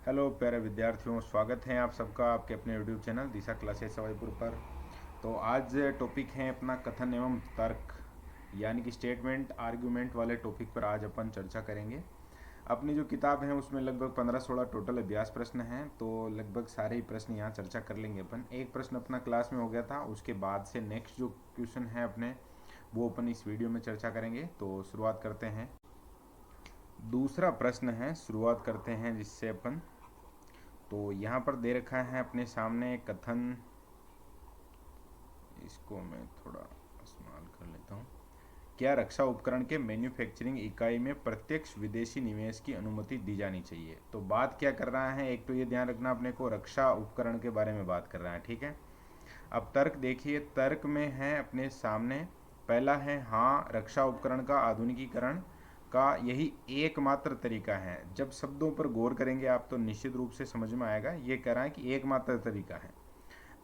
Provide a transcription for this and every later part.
Hello प्यारे विद्यार्थियों, स्वागत है आप सबका आपके अपने यूट्यूब चैनल दिशा क्लासेस सवाईपुर पर। तो आज टॉपिक है अपना कथन एवं तर्क, यानी कि स्टेटमेंट आर्ग्यूमेंट वाले टॉपिक पर आज अपन चर्चा करेंगे। अपनी जो किताब है उसमें लगभग 15-16 टोटल अभ्यास प्रश्न हैं, तो लगभग सारे ही प्रश्न यहाँ चर्चा कर लेंगे अपन। एक प्रश्न अपना क्लास में हो गया था, उसके बाद से नेक्स्ट जो क्वेश्चन है अपने वो अपन इस वीडियो में चर्चा करेंगे। तो शुरुआत करते हैं। दूसरा प्रश्न है, शुरुआत करते हैं जिससे अपन। तो यहाँ पर दे रखा है अपने सामने कथन, इसको मैं थोड़ा इस्तेमाल कर लेता हूँ। क्या रक्षा उपकरण के मैन्युफैक्चरिंग इकाई में प्रत्यक्ष विदेशी निवेश की अनुमति दी जानी चाहिए? तो बात क्या कर रहा है, एक तो ये ध्यान रखना अपने को, रक्षा उपकरण के बारे में बात कर रहा है, ठीक है। अब तर्क देखिए, तर्क में है अपने सामने पहला है, हाँ रक्षा उपकरण का आधुनिकीकरण का यही एकमात्र तरीका है। जब शब्दों पर गौर करेंगे आप तो निश्चित रूप से समझ में आएगा, ये कह रहा है कि एकमात्र तरीका है।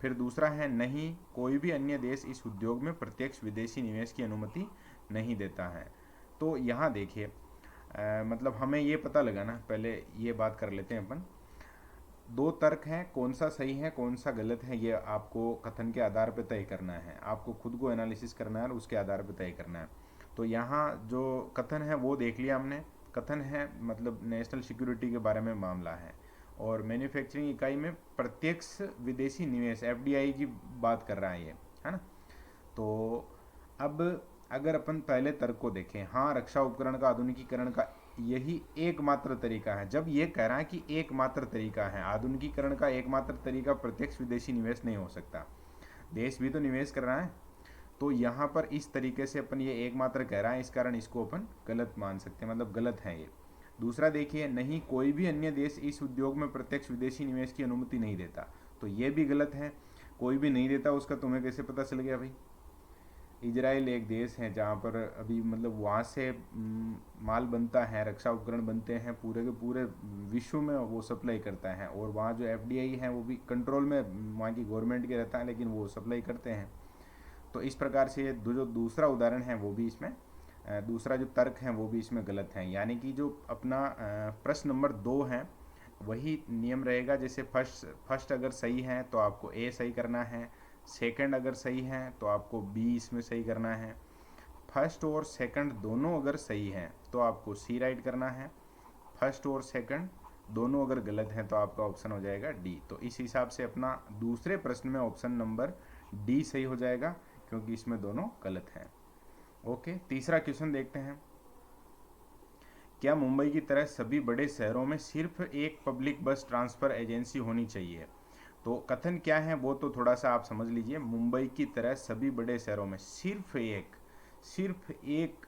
फिर दूसरा है, नहीं कोई भी अन्य देश इस उद्योग में प्रत्यक्ष विदेशी निवेश की अनुमति नहीं देता है। तो यहाँ देखिए, मतलब हमें ये पता लगाना, पहले ये बात कर लेते हैं अपन। दो तर्क हैं, कौन सा सही है कौन सा गलत है ये आपको कथन के आधार पर तय करना है, आपको खुद को एनालिसिस करना है और उसके आधार पर तय करना है। तो यहाँ जो कथन है वो देख लिया हमने। कथन है मतलब नेशनल सिक्योरिटी के बारे में मामला है, और मैन्युफैक्चरिंग इकाई में प्रत्यक्ष विदेशी निवेश एफडीआई की बात कर रहा है ये, है ना। तो अब अगर अपन पहले तर्क को देखें, हाँ रक्षा उपकरण का आधुनिकीकरण का यही एकमात्र तरीका है। जब ये कह रहा है कि एकमात्र तरीका है, आधुनिकीकरण का एकमात्र तरीका प्रत्यक्ष विदेशी निवेश नहीं हो सकता, देश भी तो निवेश कर रहा है। तो यहाँ पर इस तरीके से अपन ये एकमात्र कह रहा है, इस कारण इसको अपन गलत मान सकते हैं, मतलब गलत है ये। दूसरा देखिए, नहीं कोई भी अन्य देश इस उद्योग में प्रत्यक्ष विदेशी निवेश की अनुमति नहीं देता, तो ये भी गलत है। कोई भी नहीं देता उसका तुम्हें कैसे पता चल गया भाई? इजराइल एक देश है जहाँ पर अभी मतलब वहाँ से माल बनता है, रक्षा उपकरण बनते हैं, पूरे के पूरे विश्व में वो सप्लाई करता है, और वहाँ जो एफडीआई है वो भी कंट्रोल में वहाँ की गवर्नमेंट के रहता है, लेकिन वो सप्लाई करते हैं। तो इस प्रकार से ये जो दूसरा उदाहरण है वो भी इसमें, दूसरा जो तर्क है वो भी इसमें गलत है। यानी कि जो अपना प्रश्न नंबर 2 है वही नियम रहेगा। जैसे फर्स्ट फर्स्ट अगर सही है तो आपको ए सही करना है, सेकंड अगर सही है तो आपको बी इसमें सही करना है, फर्स्ट और सेकंड दोनों अगर सही हैं तो आपको सी राइट करना है, फर्स्ट और सेकंड दोनों अगर गलत हैं तो आपका ऑप्शन हो जाएगा डी। तो इस हिसाब से अपना दूसरे प्रश्न में ऑप्शन नंबर डी सही हो जाएगा, क्योंकि इसमें दोनों गलत हैं। ओके, तीसरा क्वेश्चन देखते हैं। क्या मुंबई की तरह सभी बड़े शहरों में सिर्फ एक पब्लिक बस ट्रांसफ़र एजेंसी होनी चाहिए? तो कथन क्या है वो तो थोड़ा सा आप समझ लीजिए। मुंबई की तरह सभी बड़े शहरों में सिर्फ एक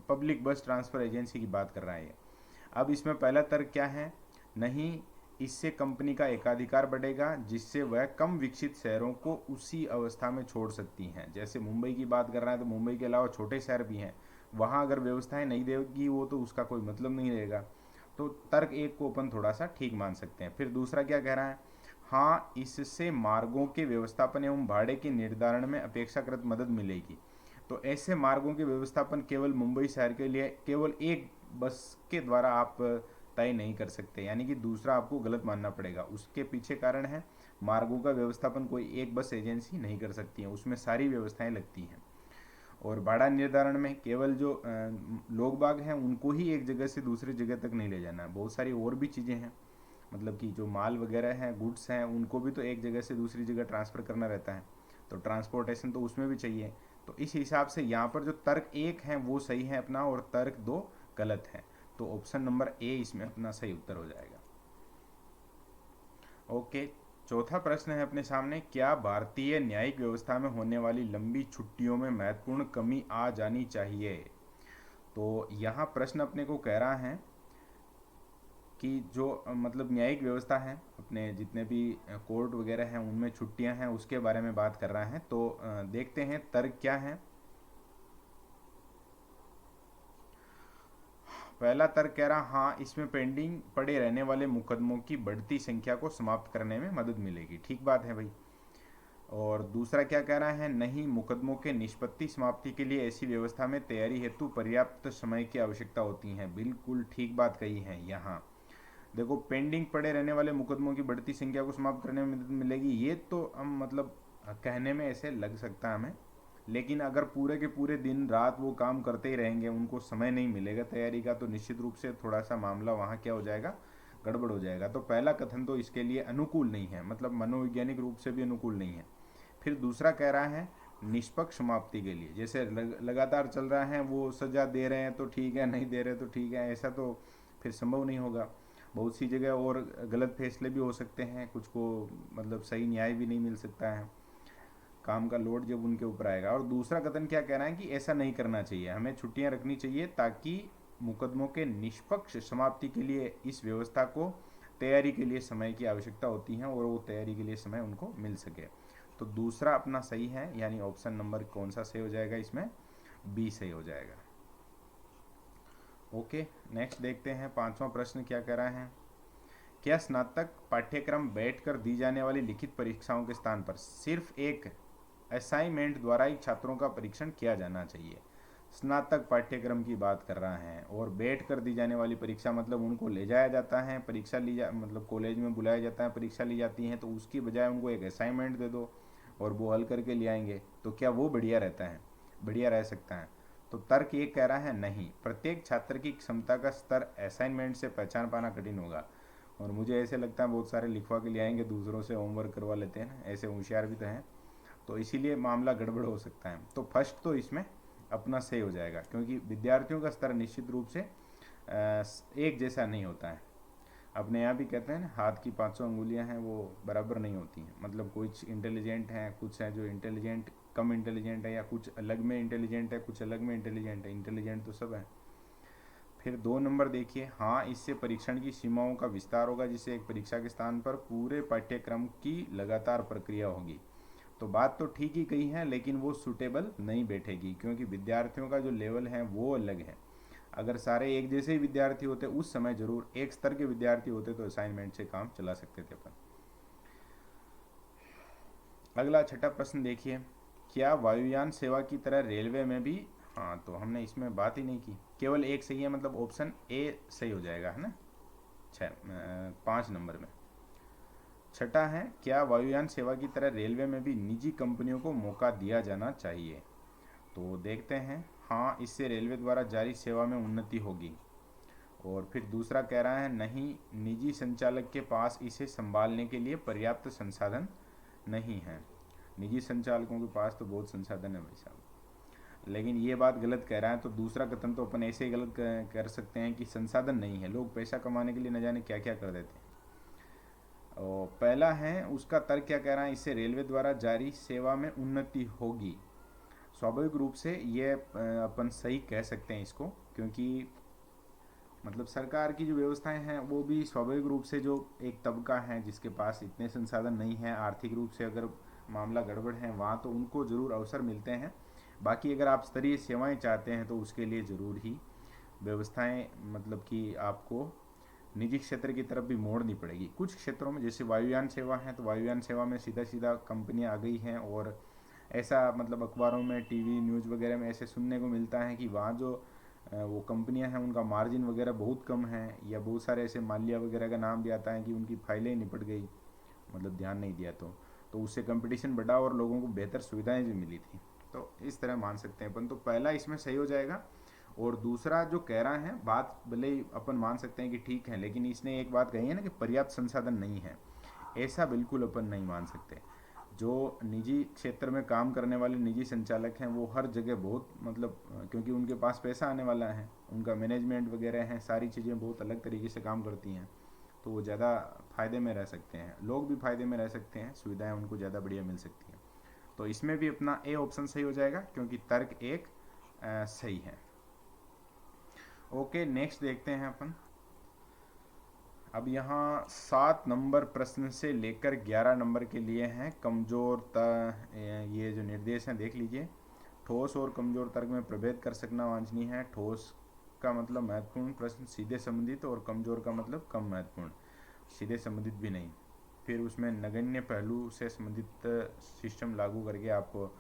पब्लिक बस ट्रांसफ़र एजेंसी की बात कर रहा है। अब इसमें पहला तर्क क्या है, नहीं इससे कंपनी का एकाधिकार बढ़ेगा जिससे वह कम विकसित शहरों को उसी अवस्था में छोड़ सकती हैं। जैसे मुंबई की बात कर रहा है तो मुंबई के अलावा छोटे शहर भी हैं, वहाँ अगर व्यवस्थाएं नहीं देगी वो तो उसका कोई मतलब नहीं रहेगा। तो तर्क एक को अपन थोड़ा सा ठीक मान सकते हैं। फिर दूसरा क्या कह रहा है, हाँ इससे मार्गों के व्यवस्थापन एवं भाड़े के निर्धारण में अपेक्षाकृत मदद मिलेगी। तो ऐसे मार्गों के व्यवस्थापन केवल मुंबई शहर के लिए केवल एक बस के द्वारा आप तय नहीं कर सकते, यानी कि दूसरा आपको गलत मानना पड़ेगा। उसके पीछे कारण है, मार्गों का व्यवस्थापन कोई एक बस एजेंसी नहीं कर सकती है, उसमें सारी व्यवस्थाएं लगती हैं। और भाड़ा निर्धारण में केवल जो लोग बाग हैं उनको ही एक जगह से दूसरी जगह तक नहीं ले जाना है, बहुत सारी और भी चीज़ें हैं। मतलब कि जो माल वगैरह हैं, गुड्स हैं, उनको भी तो एक जगह से दूसरी जगह ट्रांसफ़र करना रहता है, तो ट्रांसपोर्टेशन तो उसमें भी चाहिए। तो इस हिसाब से यहाँ पर जो तर्क एक है वो सही है अपना, और तर्क दो गलत है। तो ऑप्शन नंबर ए इसमें अपना सही उत्तर हो जाएगा। ओके, चौथा प्रश्न है अपने सामने, क्या भारतीय न्यायिक व्यवस्था में होने वाली लंबी छुट्टियों में महत्वपूर्ण कमी आ जानी चाहिए? तो यहाँ प्रश्न अपने को कह रहा है कि जो मतलब न्यायिक व्यवस्था है, अपने जितने भी कोर्ट वगैरह हैं उनमें छुट्टियां हैं उसके बारे में बात कर रहा है। तो देखते हैं तर्क क्या है। पहला तर्क कह रहा, हाँ इसमें पेंडिंग पड़े रहने वाले मुकदमों की बढ़ती संख्या को समाप्त करने में मदद मिलेगी, ठीक बात है भाई। और दूसरा क्या कह रहा है, नहीं मुकदमों के निष्पत्ति समाप्ति के लिए ऐसी व्यवस्था में तैयारी हेतु पर्याप्त समय की आवश्यकता होती है, बिल्कुल ठीक बात कही है यहाँ। देखो, पेंडिंग पड़े रहने वाले मुकदमों की बढ़ती संख्या को समाप्त करने में मदद मिलेगी, ये तो हम मतलब कहने में ऐसे लग सकता है हमें, लेकिन अगर पूरे के पूरे दिन रात वो काम करते ही रहेंगे, उनको समय नहीं मिलेगा तैयारी का, तो निश्चित रूप से थोड़ा सा मामला वहाँ क्या हो जाएगा, गड़बड़ हो जाएगा। तो पहला कथन तो इसके लिए अनुकूल नहीं है, मतलब मनोवैज्ञानिक रूप से भी अनुकूल नहीं है। फिर दूसरा कह रहा है निष्पक्ष समाप्ति के लिए, जैसे लगातार चल रहा है, वो सजा दे रहे हैं तो ठीक है, नहीं दे रहे तो ठीक है, ऐसा तो फिर संभव नहीं होगा। बहुत सी जगह और गलत फैसले भी हो सकते हैं, कुछ को मतलब सही न्याय भी नहीं मिल सकता है, काम का लोड जब उनके ऊपर आएगा। और दूसरा कथन क्या कह रहा है कि ऐसा नहीं करना चाहिए, हमें छुट्टियां रखनी चाहिए ताकि मुकदमों के निष्पक्ष समाप्ति के लिए इस व्यवस्था को तैयारी के लिए समय की आवश्यकता होती है और वो तैयारी के लिए समय उनको मिल सके। तो दूसरा अपना सही है, यानी ऑप्शन नंबर कौन सा सही हो जाएगा इसमें, बी सही हो जाएगा। ओके, नेक्स्ट देखते हैं पांचवा प्रश्न क्या कह रहा है। क्या स्नातक पाठ्यक्रम बैठकर दी जाने वाली लिखित परीक्षाओं के स्थान पर सिर्फ एक असाइनमेंट द्वारा ही छात्रों का परीक्षण किया जाना चाहिए? स्नातक पाठ्यक्रम की बात कर रहा है, और बैठ कर दी जाने वाली परीक्षा मतलब उनको ले जाया जाता है, परीक्षा ली जा मतलब कॉलेज में बुलाया जाता है, परीक्षा ली जाती है, तो उसकी बजाय उनको एक असाइनमेंट दे दो और वो हल करके ले आएंगे, तो क्या वो बढ़िया रहता है, बढ़िया रह सकता है? तो तर्क ये कह रहा है नहीं, प्रत्येक छात्र की क्षमता का स्तर असाइनमेंट से पहचान पाना कठिन होगा। और मुझे ऐसे लगता है बहुत सारे लिखवा के ले आएंगे, दूसरों से होमवर्क करवा लेते हैं, ऐसे होशियार भी तो हैं, तो इसीलिए मामला गड़बड़ हो सकता है। तो फर्स्ट तो इसमें अपना सही हो जाएगा, क्योंकि विद्यार्थियों का स्तर निश्चित रूप से एक जैसा नहीं होता है। अपने यहाँ भी कहते हैं ना, हाथ की 500 अंगुलियाँ हैं वो बराबर नहीं होती हैं, मतलब कुछ इंटेलिजेंट हैं, कुछ हैं जो इंटेलिजेंट कम इंटेलिजेंट है, या कुछ अलग में इंटेलिजेंट है, कुछ अलग में इंटेलिजेंट है, इंटेलिजेंट तो सब है। फिर 2 नंबर देखिए, हाँ इससे परीक्षण की सीमाओं का विस्तार होगा, जिससे एक परीक्षा के स्थान पर पूरे पाठ्यक्रम की लगातार प्रक्रिया होगी। तो बात तो ठीक ही कही है, लेकिन वो सूटेबल नहीं बैठेगी, क्योंकि विद्यार्थियों का जो लेवल है वो अलग है। अगर सारे एक जैसे ही विद्यार्थी होते उस समय जरूर, एक स्तर के विद्यार्थी होते तो असाइनमेंट से काम चला सकते थे अपन। अगला छठा प्रश्न देखिए, क्या वायुयान सेवा की तरह रेलवे में भी, हाँ तो हमने इसमें बात ही नहीं की, केवल एक सही है, मतलब ऑप्शन ए सही हो जाएगा, है ना। 5 नंबर में छठा है, क्या वायुयान सेवा की तरह रेलवे में भी निजी कंपनियों को मौका दिया जाना चाहिए? तो देखते हैं, हाँ इससे रेलवे द्वारा जारी सेवा में उन्नति होगी। और फिर दूसरा कह रहा है नहीं, निजी संचालक के पास इसे संभालने के लिए पर्याप्त संसाधन नहीं है। निजी संचालकों के पास तो बहुत संसाधन है भाई साहब, लेकिन ये बात गलत कह रहा है। तो दूसरा कथन तो अपन ऐसे ही गलत कर सकते हैं कि संसाधन नहीं है, लोग पैसा कमाने के लिए न जाने क्या क्या कर देते हैं। और पहला है उसका तर्क क्या कह रहा है, इससे रेलवे द्वारा जारी सेवा में उन्नति होगी। स्वाभाविक रूप से ये अपन सही कह सकते हैं इसको, क्योंकि मतलब सरकार की जो व्यवस्थाएं हैं वो भी स्वाभाविक रूप से, जो एक तबका है जिसके पास इतने संसाधन नहीं है आर्थिक रूप से, अगर मामला गड़बड़ है वहाँ तो उनको ज़रूर अवसर मिलते हैं। बाकी अगर आप स्तरीय सेवाएं चाहते हैं तो उसके लिए ज़रूर ही व्यवस्थाएं, मतलब कि आपको निजी क्षेत्र की तरफ भी मोड़नी पड़ेगी। कुछ क्षेत्रों में जैसे वायुयान सेवा है, तो वायुयान सेवा में सीधा सीधा कंपनियां आ गई हैं, और ऐसा मतलब अखबारों में, टीवी न्यूज़ वगैरह में ऐसे सुनने को मिलता है कि वहाँ जो वो कंपनियां हैं उनका मार्जिन वगैरह बहुत कम है, या बहुत सारे ऐसे माल्या वगैरह का नाम भी आता है कि उनकी फाइलें निपट गई, मतलब ध्यान नहीं दिया तो उससे कंपटीशन बढ़ा और लोगों को बेहतर सुविधाएं भी मिली थी। तो इस तरह मान सकते हैं अपन, तो पहला इसमें सही हो जाएगा। और दूसरा जो कह रहा है, बात भले ही अपन मान सकते हैं कि ठीक है, लेकिन इसने एक बात कही है ना कि पर्याप्त संसाधन नहीं है, ऐसा बिल्कुल अपन नहीं मान सकते। जो निजी क्षेत्र में काम करने वाले निजी संचालक हैं वो हर जगह बहुत मतलब, क्योंकि उनके पास पैसा आने वाला है, उनका मैनेजमेंट वगैरह है, सारी चीज़ें बहुत अलग तरीके से काम करती हैं, तो वो ज़्यादा फ़ायदे में रह सकते हैं, लोग भी फ़ायदे में रह सकते हैं, सुविधाएं उनको ज़्यादा बढ़िया मिल सकती हैं। तो इसमें भी अपना ए ऑप्शन सही हो जाएगा, क्योंकि तर्क एक सही है। ओके, नेक्स्ट देखते हैं अपन। अब यहाँ 7 नंबर प्रश्न से लेकर 11 नंबर के लिए हैं कमजोर ये जो निर्देश हैं देख लीजिए। ठोस और कमजोर तर्क में प्रभेद कर सकना वांछनीय है। ठोस का मतलब महत्वपूर्ण प्रश्न सीधे संबंधित, और कमजोर का मतलब कम महत्वपूर्ण, सीधे संबंधित भी नहीं। फिर उसमें नगण्य पहलू से संबंधित सिस्टम लागू करके आपको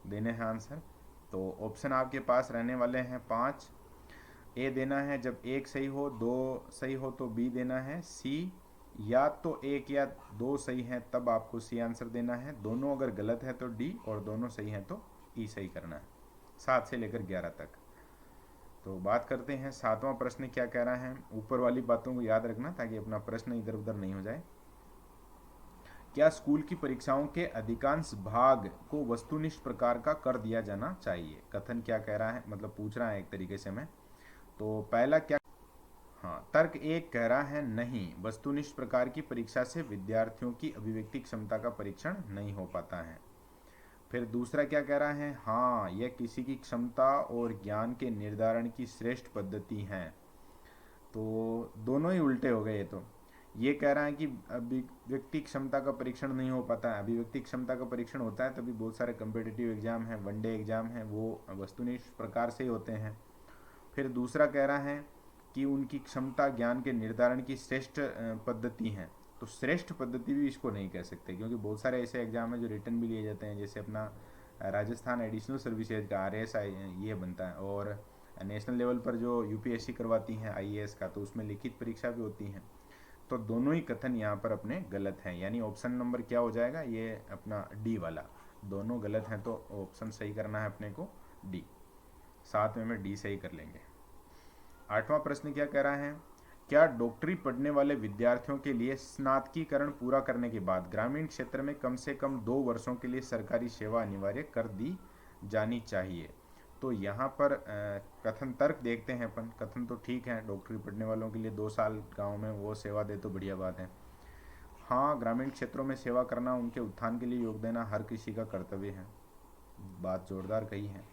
देने हैं आंसर। तो ऑप्शन आपके पास रहने वाले हैं 5। ए देना है जब एक सही हो, दो सही हो तो बी देना है, सी या तो एक या दो सही हैं तब आपको सी आंसर देना है, दोनों अगर गलत है तो डी और दोनों सही हैं तो ई सही करना है। 7 से लेकर 11 तक। तो बात करते हैं 7वां प्रश्न क्या कह रहा है। ऊपर वाली बातों को याद रखना ताकि अपना प्रश्न इधर उधर नहीं हो जाए। क्या स्कूल की परीक्षाओं के अधिकांश भाग को वस्तुनिष्ठ प्रकार का कर दिया जाना चाहिए? कथन क्या कह रहा है, मतलब पूछ रहा है एक तरीके से मैं। तो पहला क्या, हाँ, तर्क एक कह रहा है नहीं, वस्तुनिष्ठ प्रकार की परीक्षा से विद्यार्थियों की अभिव्यक्ति क्षमता का परीक्षण नहीं हो पाता है। फिर दूसरा क्या कह रहा है, हाँ, यह किसी की क्षमता और ज्ञान के निर्धारण की श्रेष्ठ पद्धति है। तो दोनों ही उल्टे हो गए। ये कह रहा है कि अभिव्यक्ति क्षमता का परीक्षण नहीं हो पाता है। अभिव्यक्ति क्षमता का परीक्षण होता है तभी बहुत सारे कम्पिटिटिव एग्जाम हैं, वनडे एग्जाम हैं, वो वस्तुनिष्ठ प्रकार से ही होते हैं। फिर दूसरा कह रहा है कि उनकी क्षमता ज्ञान के निर्धारण की श्रेष्ठ पद्धति है। तो श्रेष्ठ पद्धति भी इसको नहीं कह सकते, क्योंकि बहुत सारे ऐसे एग्जाम हैं जो रिटर्न भी लिए जाते हैं, जैसे अपना राजस्थान एडिशनल सर्विसेज का RSI ये बनता है, और नेशनल लेवल पर जो UPSC करवाती हैं IAS का, तो उसमें लिखित परीक्षा भी होती हैं। तो दोनों ही कथन यहाँ पर अपने गलत हैं, यानी ऑप्शन नंबर क्या हो जाएगा, ये अपना डी वाला। दोनों गलत हैं तो ऑप्शन सही करना है अपने को डी। 7 में डी सही कर लेंगे। 8वां प्रश्न क्या कह रहा है, क्या डॉक्टरी पढ़ने वाले विद्यार्थियों के लिए स्नातकीकरण पूरा करने के बाद ग्रामीण क्षेत्र में कम से कम 2 वर्षों के लिए सरकारी सेवा अनिवार्य कर दी जानी चाहिए? तो यहाँ पर कथन तर्क देखते हैं अपन। कथन तो ठीक है, डॉक्टरी पढ़ने वालों के लिए 2 साल गांव में वो सेवा दे तो बढ़िया बात है। हाँ, ग्रामीण क्षेत्रों में सेवा करना, उनके उत्थान के लिए योग देना हर किसी का कर्तव्य है। बात जोरदार कही है।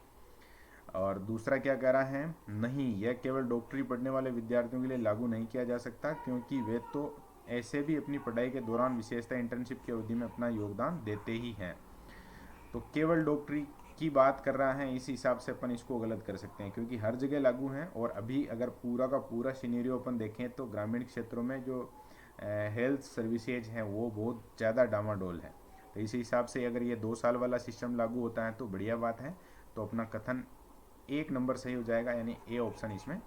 और दूसरा क्या कह रहा है, नहीं, यह केवल डॉक्टरी पढ़ने वाले विद्यार्थियों के लिए लागू नहीं किया जा सकता, क्योंकि वे तो ऐसे भी अपनी पढ़ाई के दौरान विशेषतः इंटर्नशिप की अवधि में अपना योगदान देते ही हैं। तो केवल डॉक्टरी की बात कर रहा है, इस हिसाब से अपन इसको गलत कर सकते हैं, क्योंकि हर जगह लागू है। और अभी अगर पूरा का पूरा सिनेरियो अपन देखें तो ग्रामीण क्षेत्रों में जो हेल्थ सर्विसेज हैं वो बहुत ज़्यादा डामाडोल है। तो इस हिसाब से अगर ये 2 साल वाला सिस्टम लागू होता है तो बढ़िया बात है। तो अपना कथन 1 नंबर सही हो जाएगा, यानी ए ऑप्शन इसमें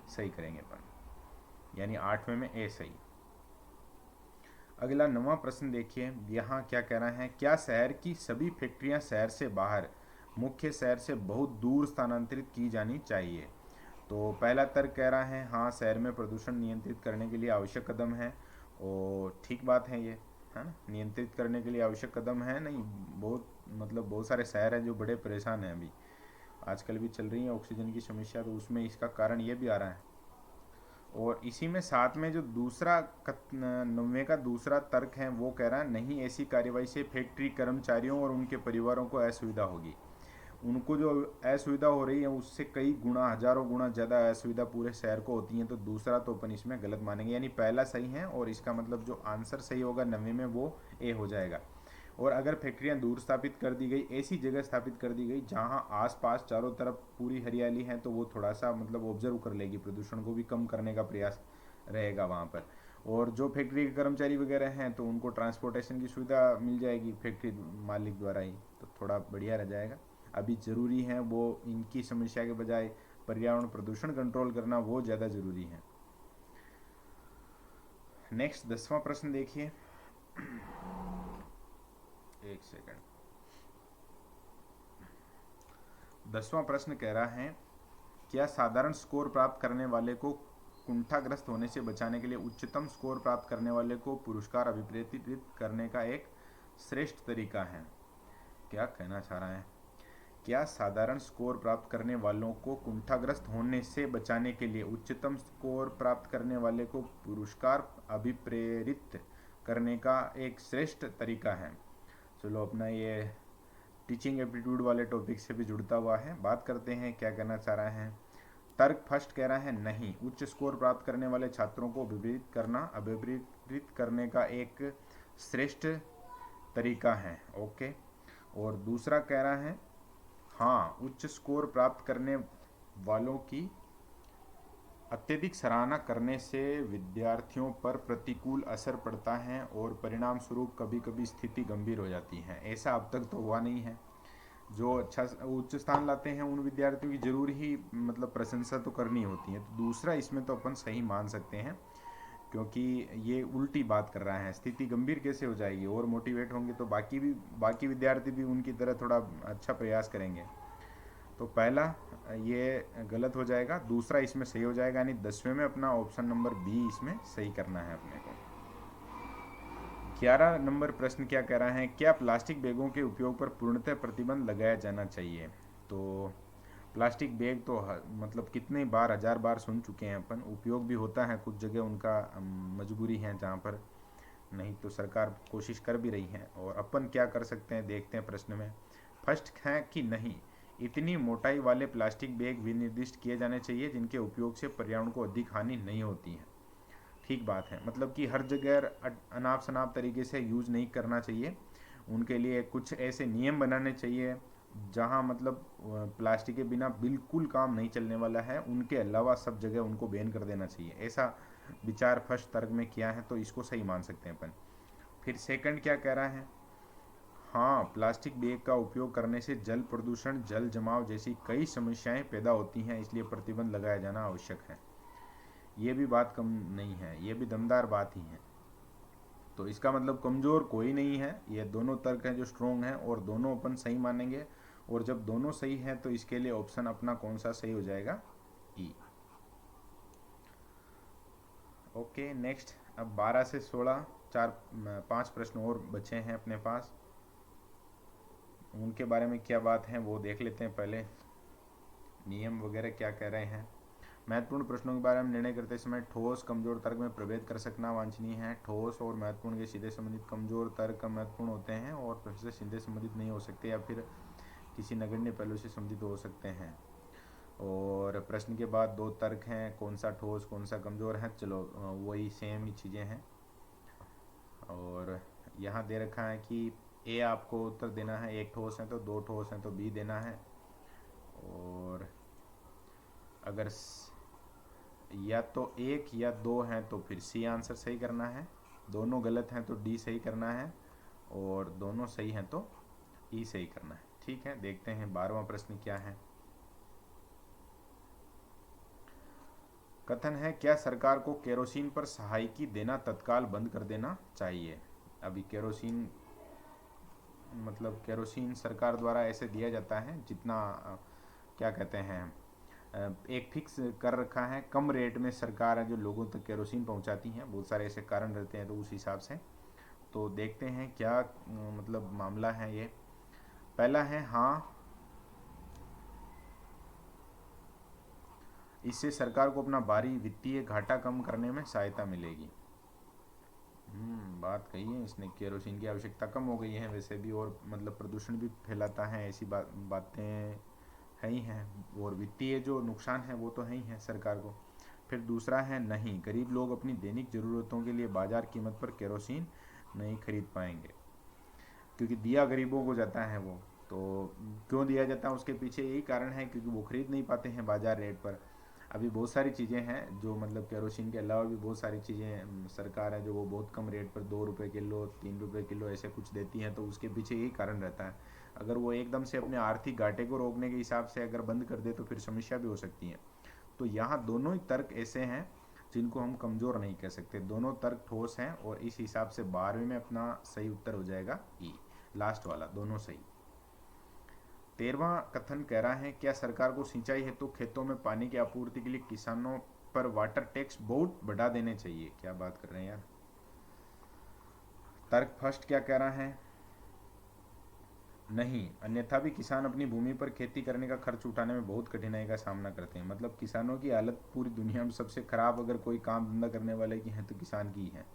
सही करेंगे अपन, यानी 8वें में ए सही। अगला 9वां प्रश्न देखिए, यहाँ क्या कह रहा है, क्या शहर की सभी फैक्ट्रियाँ शहर से बाहर मुख्य शहर से बहुत दूर स्थानांतरित की जानी चाहिए? तो पहला तर्क कह रहा है, हाँ, शहर में प्रदूषण नियंत्रित करने के लिए आवश्यक कदम है। और ठीक बात है ये, है ना, नियंत्रित करने के लिए आवश्यक कदम है। नहीं, बहुत मतलब बहुत सारे शहर हैं जो बड़े परेशान हैं, अभी आजकल भी चल रही है ऑक्सीजन की समस्या, तो उसमें इसका कारण ये भी आ रहा है। और इसी में साथ में जो दूसरा 9वें का दूसरा तर्क है वो कह रहा है, नहीं, ऐसी कार्यवाही से फैक्ट्री कर्मचारियों और उनके परिवारों को असुविधा होगी। उनको जो असुविधा हो रही है उससे कई गुना, हजारों गुना ज़्यादा असुविधा पूरे शहर को होती है। तो दूसरा तो अपन इसमें गलत मानेंगे, यानी पहला सही है, और इसका मतलब जो आंसर सही होगा 9वें में वो ए हो जाएगा। और अगर फैक्ट्रियां दूर स्थापित कर दी गई, ऐसी जगह स्थापित कर दी गई जहां आसपास चारों तरफ पूरी हरियाली है, तो वो थोड़ा सा मतलब ऑब्जर्व कर लेगी, प्रदूषण को भी कम करने का प्रयास रहेगा वहाँ पर। और जो फैक्ट्री के कर्मचारी वगैरह हैं तो उनको ट्रांसपोर्टेशन की सुविधा मिल जाएगी फैक्ट्री मालिक द्वारा ही, तो थोड़ा बढ़िया रह जाएगा। अभी ज़रूरी है वो इनकी समस्या के बजाय पर्यावरण प्रदूषण कंट्रोल करना, वो ज़्यादा ज़रूरी है। नेक्स्ट 10वां प्रश्न देखिए। एक सेकंड। 10वां प्रश्न कह रहा है, क्या साधारण स्कोर प्राप्त करने वाले को कुंठाग्रस्त होने से बचाने के लिए उच्चतम स्कोर प्राप्त करने वाले को पुरस्कार अभिप्रेरित करने का एक श्रेष्ठ तरीका है? क्या कहना चाह रहा है, क्या साधारण स्कोर प्राप्त करने वालों को कुंठाग्रस्त होने से बचाने के लिए उच्चतम स्कोर प्राप्त करने वाले को पुरस्कार अभिप्रेरित करने का एक श्रेष्ठ तरीका है? चलो, अपना ये टीचिंग एप्टीट्यूड वाले टॉपिक से भी जुड़ता हुआ है, बात करते हैं क्या कहना चाह रहा है। तर्क फर्स्ट कह रहा है, नहीं, उच्च स्कोर प्राप्त करने वाले छात्रों को अभिप्रेरित करने का एक श्रेष्ठ तरीका है। ओके। और दूसरा कह रहा है, हाँ, उच्च स्कोर प्राप्त करने वालों की अत्यधिक सराहना करने से विद्यार्थियों पर प्रतिकूल असर पड़ता है और परिणाम स्वरूप कभी कभी स्थिति गंभीर हो जाती है। ऐसा अब तक तो हुआ नहीं है, जो अच्छा उच्च स्थान लाते हैं उन विद्यार्थियों की जरूर ही मतलब प्रशंसा तो करनी होती है। तो दूसरा इसमें तो अपन सही मान सकते हैं, क्योंकि ये उल्टी बात कर रहा है। स्थिति गंभीर कैसे हो जाएगी, और मोटिवेट होंगे तो बाकी विद्यार्थी भी उनकी तरह थोड़ा अच्छा प्रयास करेंगे। तो पहला ये गलत हो जाएगा, दूसरा इसमें सही हो जाएगा, यानी 10वें में अपना ऑप्शन नंबर बी इसमें सही करना है अपने को। 11 नंबर प्रश्न क्या कह रहा है, क्या प्लास्टिक बैगों के उपयोग पर पूर्णतः प्रतिबंध लगाया जाना चाहिए। तो प्लास्टिक बैग तो मतलब कितने बार, 1000 बार सुन चुके हैं अपन। उपयोग भी होता है कुछ जगह, उनका मजबूरी है जहाँ पर नहीं तो सरकार कोशिश कर भी रही है। और अपन क्या कर सकते हैं देखते हैं प्रश्न में। फर्स्ट है कि नहीं, इतनी मोटाई वाले प्लास्टिक बैग विनिर्दिष्ट किए जाने चाहिए जिनके उपयोग से पर्यावरण को अधिक हानि नहीं होती है। ठीक बात है, मतलब कि हर जगह अनाप शनाप तरीके से यूज नहीं करना चाहिए। उनके लिए कुछ ऐसे नियम बनाने चाहिए जहाँ मतलब प्लास्टिक के बिना बिल्कुल काम नहीं चलने वाला है, उनके अलावा सब जगह उनको बैन कर देना चाहिए। ऐसा विचार फर्स्ट तर्क में किया है, तो इसको सही मान सकते हैं अपन। फिर सेकंड क्या कह रहा है, हाँ प्लास्टिक बैग का उपयोग करने से जल प्रदूषण, जल जमाव जैसी कई समस्याएं पैदा होती हैं, इसलिए प्रतिबंध लगाया जाना आवश्यक है। ये भी बात कम नहीं है, ये भी दमदार बात ही है। तो इसका मतलब कमज़ोर कोई नहीं है, ये दोनों तर्क हैं जो स्ट्रोंग हैं, और दोनों अपन सही मानेंगे। और जब दोनों सही है तो इसके लिए ऑप्शन अपना कौन सा सही हो जाएगा, ई। ओके नेक्स्ट, अब 12 से 16 पाँच प्रश्न और बचे हैं अपने पास। उनके बारे में क्या बात है वो देख लेते हैं पहले, नियम वगैरह क्या कह रहे हैं। महत्वपूर्ण प्रश्नों के बारे में निर्णय करते समय ठोस कमजोर तर्क में प्रभेद कर सकना वांछनीय है। ठोस और महत्वपूर्ण के सीधे संबंधित कमजोर तर्क महत्वपूर्ण होते हैं और प्रश्न से सीधे संबंधित नहीं हो सकते, या फिर किसी नगण्य पहलू से संबंधित हो सकते हैं। और प्रश्न के बाद दो तर्क हैं, कौन सा ठोस कौन सा कमजोर है। चलो वही सेम ही चीज़ें हैं। और यहाँ दे रखा है कि ए आपको उत्तर देना है, एक ठोस है तो, दो ठोस हैं तो बी देना है। और अगर या तो एक या दो हैं तो फिर सी आंसर सही करना है, दोनों गलत हैं तो डी सही करना है, और दोनों सही हैं तो ई सही करना है। ठीक है, देखते हैं 12वां प्रश्न क्या है। कथन है, क्या सरकार को केरोसिन पर सहायकी देना तत्काल बंद कर देना चाहिए। अभी केरोसिन मतलब केरोसिन सरकार द्वारा ऐसे दिया जाता है जितना क्या कहते हैं, एक फिक्स कर रखा है, कम रेट में सरकार है जो लोगों तक केरोसिन पहुंचाती है। बहुत सारे ऐसे कारण रहते हैं, तो उस हिसाब से तो देखते हैं क्या मतलब मामला है ये। पहला है हाँ, इससे सरकार को अपना भारी वित्तीय घाटा कम करने में सहायता मिलेगी। बात कही है इसने, केरोसिन की आवश्यकता कम हो गई है वैसे भी, और मतलब प्रदूषण भी फैलाता है, ऐसी बातें है ही हैं। और वित्तीय जो नुकसान है वो तो है ही है सरकार को। फिर दूसरा है नहीं, गरीब लोग अपनी दैनिक ज़रूरतों के लिए बाजार कीमत पर केरोसिन नहीं खरीद पाएंगे, क्योंकि दिया गरीबों को जाता है वो। तो क्यों दिया जाता है उसके पीछे यही कारण है, क्योंकि वो खरीद नहीं पाते हैं बाजार रेट पर। अभी बहुत सारी चीज़ें हैं जो मतलब केरोसिन के अलावा भी बहुत सारी चीज़ें सरकार है जो वो बहुत कम रेट पर 2 रुपये किलो, 3 रुपये किलो ऐसे कुछ देती हैं, तो उसके पीछे यही कारण रहता है। अगर वो एकदम से अपने आर्थिक घाटे को रोकने के हिसाब से अगर बंद कर दे तो फिर समस्या भी हो सकती है। तो यहाँ दोनों ही तर्क ऐसे हैं जिनको हम कमज़ोर नहीं कह सकते, दोनों तर्क ठोस हैं, और इस हिसाब से 12वें में अपना सही उत्तर हो जाएगा ई, लास्ट वाला, दोनों सही। 13वां कथन कह रहा है, क्या सरकार को सिंचाई हेतु खेतों में पानी की आपूर्ति के लिए किसानों पर वाटर टैक्स बहुत बढ़ा देने चाहिए। क्या बात कर रहे हैं यार। तर्क फर्स्ट क्या कह रहा है, नहीं, अन्यथा भी किसान अपनी भूमि पर खेती करने का खर्च उठाने में बहुत कठिनाई का सामना करते हैं। मतलब किसानों की हालत पूरी दुनिया में सबसे खराब अगर कोई काम धंधा करने वाले की है तो किसान की है।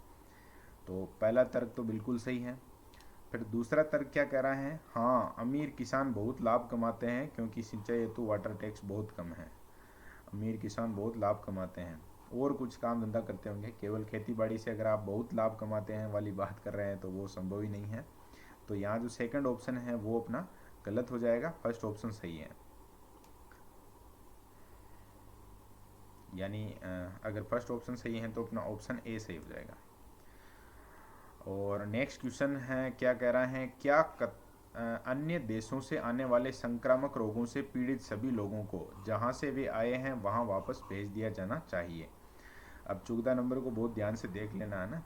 तो पहला तर्क तो बिल्कुल सही है। फिर दूसरा तर्क क्या कह रहा है, हाँ अमीर किसान बहुत लाभ कमाते हैं क्योंकि सिंचाई हेतु वाटर टैक्स बहुत कम है। अमीर किसान बहुत लाभ कमाते हैं, और कुछ काम धंधा करते होंगे, केवल खेती बाड़ी से अगर आप बहुत लाभ कमाते हैं वाली बात कर रहे हैं तो वो संभव ही नहीं है। तो यहाँ जो सेकंड ऑप्शन है वो अपना गलत हो जाएगा, फर्स्ट ऑप्शन सही है। यानी अगर फर्स्ट ऑप्शन सही है तो अपना ऑप्शन ए सही हो जाएगा। और नेक्स्ट क्वेश्चन है, क्या कह रहा है, क्या अन्य देशों से आने वाले संक्रामक रोगों से पीड़ित सभी लोगों को जहां से वे आए हैं वहां वापस भेज दिया जाना चाहिए। अब 14 नंबर को बहुत ध्यान से देख लेना है ना।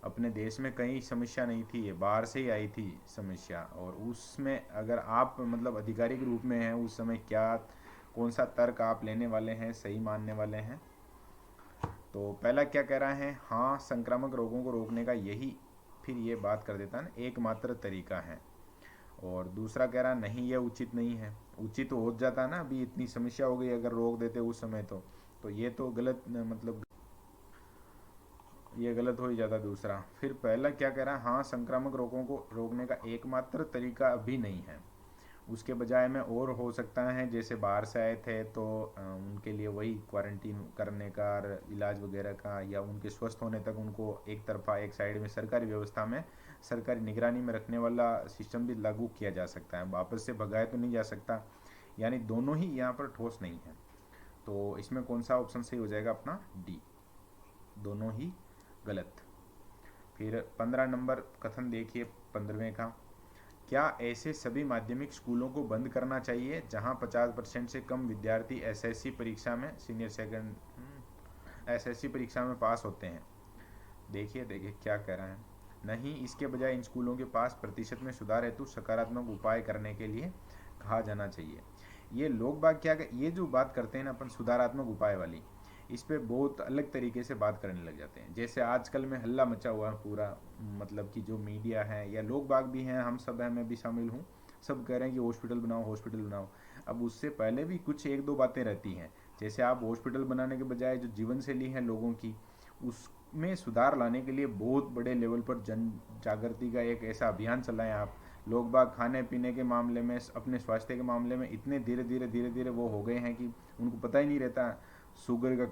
अपने देश में कहीं समस्या नहीं थी, ये बाहर से ही आई थी समस्या, और उसमें अगर आप मतलब आधिकारिक रूप में हैं उस समय क्या कौन सा तर्क आप लेने वाले हैं, सही मानने वाले हैं। तो पहला क्या कह रहा है, हाँ संक्रामक रोगों को रोकने का यही, फिर ये बात कर देता है ना, एकमात्र तरीका है। और दूसरा कह रहा नहीं ये उचित नहीं है। उचित हो जाता ना, अभी इतनी समस्या हो गई अगर रोक देते उस समय तो ये तो गलत, मतलब ये गलत हो ही जाता दूसरा। फिर पहला क्या कह रहा है, हाँ संक्रामक रोगों को रोकने का एकमात्र तरीका अभी नहीं है, उसके बजाय में और हो सकता है, जैसे बाहर से आए थे तो उनके लिए वही क्वारंटीन करने का और इलाज वगैरह का, या उनके स्वस्थ होने तक उनको एक तरफा एक साइड में सरकारी व्यवस्था में सरकारी निगरानी में रखने वाला सिस्टम भी लागू किया जा सकता है, वापस से भगाए तो नहीं जा सकता। यानी दोनों ही यहाँ पर ठोस नहीं है। तो इसमें कौन सा ऑप्शन सही हो जाएगा अपना, डी, दोनों ही गलत। फिर 15 नंबर कथन देखिए 15वें का, क्या ऐसे सभी माध्यमिक स्कूलों को बंद करना चाहिए जहां 50% से कम विद्यार्थी एसएससी परीक्षा में सीनियर सेकंड एसएससी परीक्षा में पास होते हैं। देखिए देखिए क्या कह रहा है, नहीं, इसके बजाय इन स्कूलों के पास प्रतिशत में सुधार हेतु सकारात्मक उपाय करने के लिए कहा जाना चाहिए। ये लोग बाग क्या, ये जो बात करते हैं ना अपन सुधारात्मक उपाय वाली, इस पे बहुत अलग तरीके से बात करने लग जाते हैं। जैसे आजकल में हल्ला मचा हुआ है पूरा, मतलब कि जो मीडिया है या लोग बाग भी हैं, हम सब हैं, मैं भी शामिल हूँ, सब कह रहे हैं कि हॉस्पिटल बनाओ हॉस्पिटल बनाओ। अब उससे पहले भी कुछ एक दो बातें रहती हैं, जैसे आप हॉस्पिटल बनाने के बजाय जो जीवन शैली है लोगों की, उसमें सुधार लाने के लिए बहुत बड़े लेवल पर जन जागृति का एक ऐसा अभियान चलाएं आप। लोग बाग खाने पीने के मामले में, अपने स्वास्थ्य के मामले में इतने धीरे धीरे वो हो गए हैं कि उनको पता ही नहीं रहता शुगर का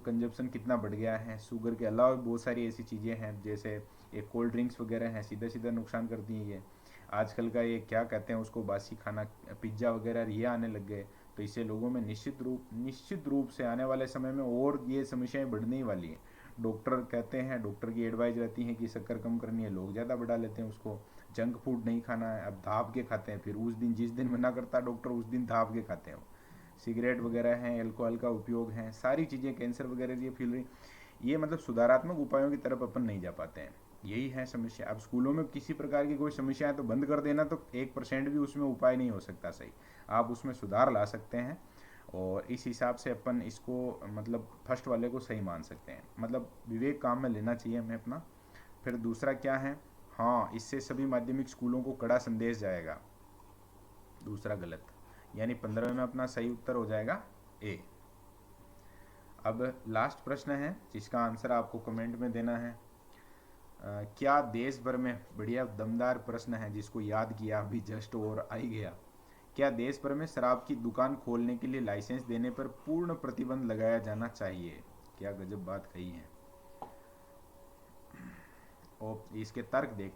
कंजप्शन कितना बढ़ गया है। शुगर के अलावा बहुत सारी ऐसी चीज़ें हैं, जैसे एक कोल्ड ड्रिंक्स वगैरह हैं, सीधा सीधा नुकसान करती हैं ये। आजकल का ये क्या कहते हैं उसको, बासी खाना, पिज्ज़ा वगैरह ये आने लग गए, तो इससे लोगों में निश्चित रूप से आने वाले समय में और ये समस्याएं बढ़ने ही वाली हैं। डॉक्टर कहते हैं, डॉक्टर की एडवाइस रहती है कि शक्कर कम करनी है, लोग ज़्यादा बढ़ा लेते हैं उसको। जंक फूड नहीं खाना है, अब धाप के खाते हैं, फिर उस दिन जिस दिन मना करता है डॉक्टर उस दिन धाप के खाते हैं। सिगरेट वगैरह हैं, अल्कोहल का उपयोग है, सारी चीज़ें कैंसर वगैरह ये फैल रही, ये मतलब सुधारात्मक उपायों की तरफ अपन नहीं जा पाते हैं, यही है समस्या। अब स्कूलों में किसी प्रकार की कोई समस्या है तो बंद कर देना तो 1% भी उसमें उपाय नहीं हो सकता सही, आप उसमें सुधार ला सकते हैं, और इस हिसाब से अपन इसको मतलब फर्स्ट वाले को सही मान सकते हैं, मतलब विवेक काम में लेना चाहिए हमें अपना। फिर दूसरा क्या है, हाँ इससे सभी माध्यमिक स्कूलों को कड़ा संदेश जाएगा, दूसरा गलत, यानी 15 में अपना सही उत्तर हो जाएगा ए। अब लास्ट प्रश्न है जिसका आंसर आपको कमेंट में देना है। क्या देश भर में, बढ़िया दमदार प्रश्न है जिसको याद किया अभी जस्ट और आई गया, क्या देश भर में शराब की दुकान खोलने के लिए लाइसेंस देने पर पूर्ण प्रतिबंध लगाया जाना चाहिए। क्या गजब बात कही है। और इसके तर्क देख,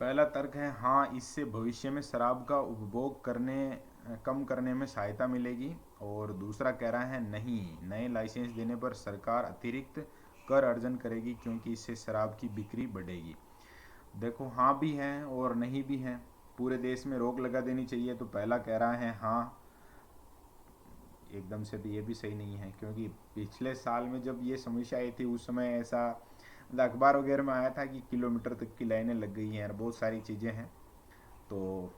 पहला तर्क है हाँ इससे भविष्य में शराब का उपभोग कम करने में सहायता मिलेगी, और दूसरा कह रहा है नहीं, नए लाइसेंस देने पर सरकार अतिरिक्त कर अर्जन करेगी क्योंकि इससे शराब की बिक्री बढ़ेगी। देखो हाँ भी है और नहीं भी है, पूरे देश में रोक लगा देनी चाहिए, तो पहला कह रहा है हाँ, एकदम से तो ये भी सही नहीं है, क्योंकि पिछले साल में जब ये समस्या आई थी उस समय ऐसा मतलब अखबार वगैरह में आया था कि किलोमीटर तक की लाइनें लग गई हैं और बहुत सारी चीज़ें हैं। तो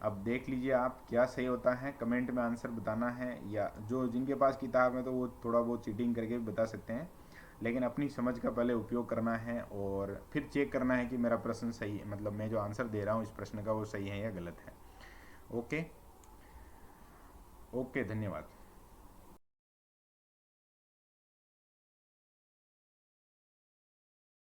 अब देख लीजिए आप क्या सही होता है, कमेंट में आंसर बताना है, या जो जिनके पास किताब है तो वो थोड़ा बहुत चीटिंग करके भी बता सकते हैं, लेकिन अपनी समझ का पहले उपयोग करना है और फिर चेक करना है कि मेरा प्रश्न सही है, मतलब मैं जो आंसर दे रहा हूँ इस प्रश्न का वो सही है या गलत है। ओके ओके, धन्यवाद।